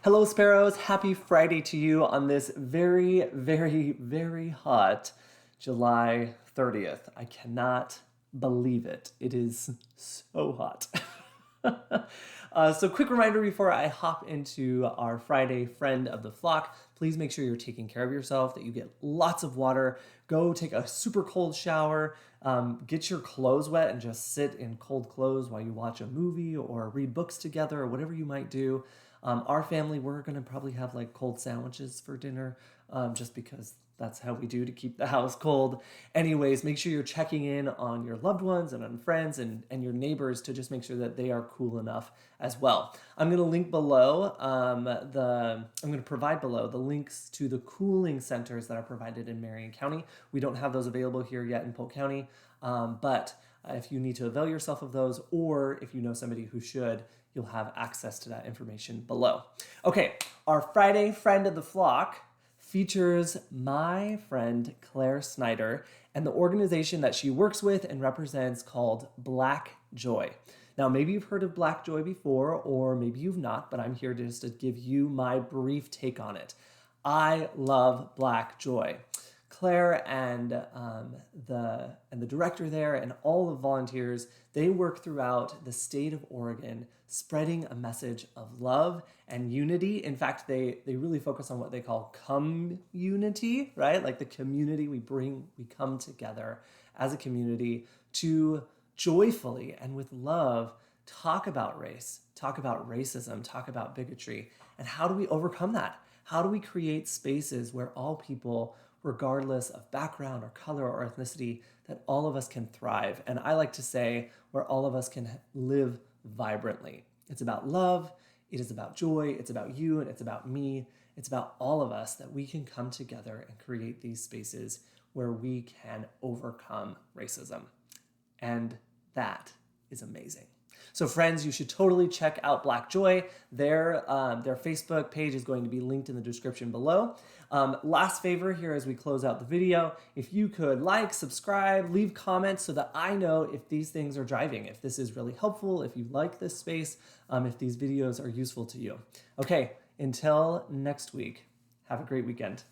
Hello, sparrows. Happy Friday to you on this very, very, very hot July 30th. I cannot believe it. It is so hot. So quick reminder before I hop into our Friday friend of the flock, please make sure you're taking care of yourself, that you get lots of water, go take a super cold shower, get your clothes wet and just sit in cold clothes while you watch a movie or read books together or whatever you might do. Our family, we're going to probably have like cold sandwiches for dinner just because that's how we do to keep the house cold. Anyways, make sure you're checking in on your loved ones and on friends and your neighbors to just make sure that they are cool enough as well. I'm going to link below I'm going to provide below the links to the cooling centers that are provided in Marion County. We don't have those available here yet in Polk County, but if you need to avail yourself of those, or if you know somebody who should, you'll have access to that information below. Okay, our Friday friend of the flock features my friend Claire Snyder and the organization that she works with and represents called Black Joy. Now, maybe you've heard of Black Joy before, or maybe you've not, but I'm here just to give you my brief take on it. I love Black Joy. Claire and the director there and all the volunteers, they work throughout the state of Oregon, spreading a message of love and unity. In fact, they really focus on what they call community, right? Like the community we come together as a community to joyfully and with love talk about race, talk about racism, talk about bigotry, and how do we overcome that? How do we create spaces where all people, regardless of background or color or ethnicity, that all of us can thrive? And I like to say where all of us can live vibrantly. It's about love, it is about joy, it's about you, and it's about me. It's about all of us, that we can come together and create these spaces where we can overcome racism. And that is amazing. So friends, you should totally check out Black Joy. Their Facebook page is going to be linked in the description below. Last favor here as we close out the video, if you could like, subscribe, leave comments so that I know if these things are driving, if this is really helpful, if you like this space, if these videos are useful to you. Okay, until next week, have a great weekend.